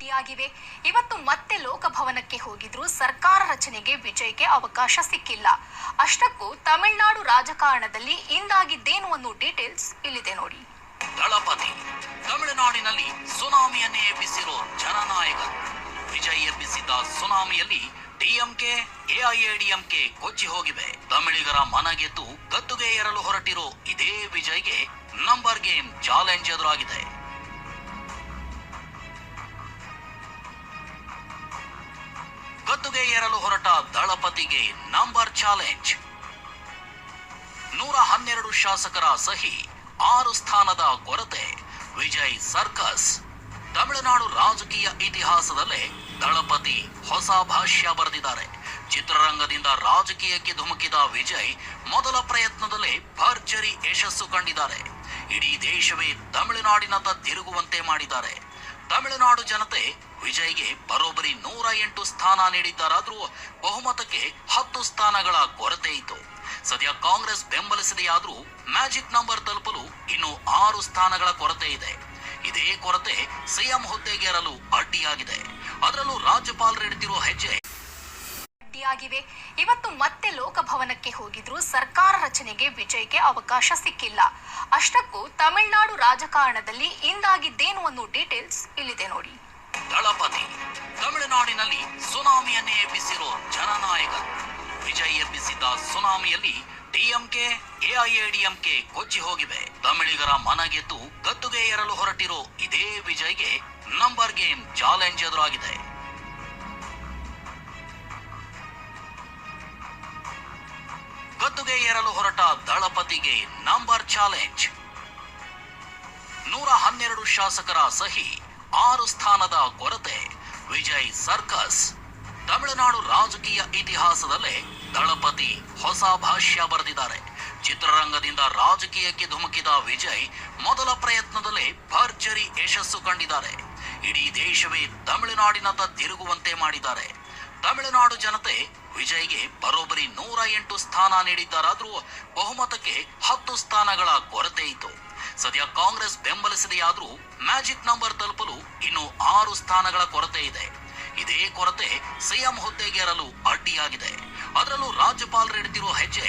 ಅಡ್ಡಿಯಾಗಿವೆ. ಇವತ್ತು ಮತ್ತೆ ಲೋಕಭವನಕ್ಕೆ ಹೋಗಿದ್ರು ಸರ್ಕಾರ ರಚನೆಗೆ ವಿಜಯ್ಗೆ ಅವಕಾಶ ಸಿಕ್ಕಿಲ್ಲ. ಅಷ್ಟಕ್ಕೂ ತಮಿಳುನಾಡು ರಾಜಕಾರಣದಲ್ಲಿ ಇಂದಾಗಿದ್ದೇನು ಅನ್ನೋ ಡೀಟೇಲ್ಸ್ ಇಲ್ಲಿದೆ ನೋಡಿ. ದಳಪತಿ ತಮಿಳುನಾಡಿನಲ್ಲಿ ಸುನಾಮಿಯನ್ನೇ ಎಬ್ಬಿಸಿರೋ ಜನನಾಯಕ ವಿಜಯ್ ಎಬ್ಬಿಸಿದ ಸುನಾಮಿಯಲ್ಲಿ ಡಿಎಂಕೆ ಎಐಎಡಿಎಂಕೆ ಕೊಚ್ಚಿ ಹೋಗಿವೆ. ತಮಿಳಿಗರ ಮನಗೆದ್ದು ಗದ್ದುಗೆ ಏರಲು ಹೊರಟಿರೋ ಇದೇ ವಿಜಯ್ಗೆ ನಂಬರ್ ಗೇಮ್ ಚಾಲೆಂಜ್ ಎದುರಾಗಿದೆ. ಗದ್ದುಗೆ ಏರಲು ಹೊರಟ ದಳಪತಿಗೆ ನಂಬರ್ ಚಾಲೆಂಜ್. 112 ಶಾಸಕರ ಸಹಿ, 6 ಸ್ಥಾನದ ಕೊರತೆ, ವಿಜಯ್ ಸರ್ಕಸ್. ತಮಿಳುನಾಡು ರಾಜಕೀಯ ಇತಿಹಾಸದಲ್ಲೇ ದಳಪತಿ ಹೊಸ ಭಾಷ್ಯ ಬರೆದಿದ್ದಾರೆ. ಚಿತ್ರರಂಗದಿಂದ ರಾಜಕೀಯಕ್ಕೆ ಧುಮುಕಿದ ವಿಜಯ್ ಮೊದಲ ಪ್ರಯತ್ನದಲ್ಲೇ ಭರ್ಜರಿ ಯಶಸ್ಸು ಕಂಡಿದ್ದಾರೆ. ಇಡೀ ದೇಶವೇ ತಮಿಳುನಾಡಿನತ್ತ ತಿರುಗುವಂತೆ ಮಾಡಿದ್ದಾರೆ. ತಮಿಳುನಾಡು ಜನತೆ ವಿಜಯ್ಗೆ ಬರೋಬ್ಬರಿ 108 ಸ್ಥಾನ ನೀಡಿದ್ದಾರಾದ್ರೂ ಬಹುಮತಕ್ಕೆ 10 ಸ್ಥಾನಗಳ ಕೊರತೆ ಇತ್ತು. ಸದ್ಯ ಕಾಂಗ್ರೆಸ್ ಬೆಂಬಲಿಸಿದೆಯಾದ್ರೂ ಮ್ಯಾಜಿಕ್ ನಂಬರ್ ತಲುಪಲು ಇನ್ನು 6 ಸ್ಥಾನಗಳ ಕೊರತೆ ಇದೆ. ಇದೇ ಕೊರತೆ ಸಿಎಂ ಹುದ್ದೆಗೇರಲು ಅಡ್ಡಿಯಾಗಿದೆ. ಅದರಲ್ಲೂ ರಾಜ್ಯಪಾಲರಿಡ್ತಿರೋ ಹೆಜ್ಜೆ ಅಡ್ಡಿಯಾಗಿವೆ. ಇವತ್ತು ಮತ್ತೆ ಲೋಕಭವನಕ್ಕೆ ಹೋಗಿದ್ರು ಸರ್ಕಾರ ರಚನೆಗೆ ವಿಜಯ್ಗೆ ಅವಕಾಶ ಸಿಕ್ಕಿಲ್ಲ. ಅಷ್ಟಕ್ಕೂ ತಮಿಳುನಾಡು ರಾಜಕಾರಣದಲ್ಲಿ ಇಂದಾಗಿದ್ದೇನು ಅನ್ನೋ ಡೀಟೇಲ್ಸ್ ಇಲ್ಲಿದೆ ನೋಡಿ. ದಳಪತಿ ತಮಿಳುನಾಡಿನಲ್ಲಿ ಸುನಾಮಿಯನ್ನೇ ಎಬ್ಬಿಸಿರೋ ಜನನಾಯಕ ವಿಜಯ್ ಎಬ್ಬಿಸಿದ ಸುನಾಮಿಯಲ್ಲಿ ಡಿಎಂಕೆ ಎಐಎಡಿಎಂಕೆ ಕೊಚ್ಚಿ ಹೋಗಿವೆ. ತಮಿಳಿಗರ ಮನಗೆದ್ದು ಗದ್ದುಗೆ ಏರಲು ಹೊರಟಿರೋ ಇದೇ ವಿಜಯ್ಗೆ ನಂಬರ್ ಗೇಮ್ ಚಾಲೆಂಜ್ ಎದುರಾಗಿದೆ. ಗದ್ದುಗೆ ಏರಲು ಹೊರಟ ದಳಪತಿಗೆ ನಂಬರ್ ಚಾಲೆಂಜ್. 112 ಶಾಸಕರ ಸಹಿ, 6 ಸ್ಥಾನದ ಕೊರತೆ, ವಿಜಯ್ ಸರ್ಕಸ್. ತಮಿಳುನಾಡು ರಾಜಕೀಯ ಇತಿಹಾಸದಲ್ಲೇ ದಳಪತಿ ಹೊಸ ಭಾಷ್ಯ ಬರೆದಿದ್ದಾರೆ. ಚಿತ್ರರಂಗದಿಂದ ರಾಜಕೀಯಕ್ಕೆ ಧುಮುಕಿದ ವಿಜಯ್ ಮೊದಲ ಪ್ರಯತ್ನದಲ್ಲೇ ಭರ್ಜರಿ ಯಶಸ್ಸು ಕಂಡಿದ್ದಾರೆ. ಇಡೀ ದೇಶವೇ ತಮಿಳುನಾಡಿನತ್ತ ತಿರುಗುವಂತೆ ಮಾಡಿದ್ದಾರೆ. ತಮಿಳುನಾಡು ಜನತೆ ವಿಜಯ್ಗೆ ಬರೋಬ್ಬರಿ 108 ಸ್ಥಾನ ನೀಡಿದ್ದಾರಾದ್ರೂ ಬಹುಮತಕ್ಕೆ 10 ಸ್ಥಾನಗಳ ಕೊರತೆ ಇತ್ತು. ಸದ್ಯ ಕಾಂಗ್ರೆಸ್ ಬೆಂಬಲಿಸಿದೆಯಾದ್ರೂ ಮ್ಯಾಜಿಕ್ ನಂಬರ್ ತಲುಪಲು ಇನ್ನು 6 ಸ್ಥಾನಗಳ ಕೊರತೆ ಇದೆ. ಇದೇ ಕೊರತೆ ಸಿಎಂ ಹುದ್ದೆಗೇರಲು ಅಡ್ಡಿಯಾಗಿದೆ. ಅದರಲ್ಲೂ ರಾಜ್ಯಪಾಲರಿಡ್ತಿರೋ ಹೆಜ್ಜೆ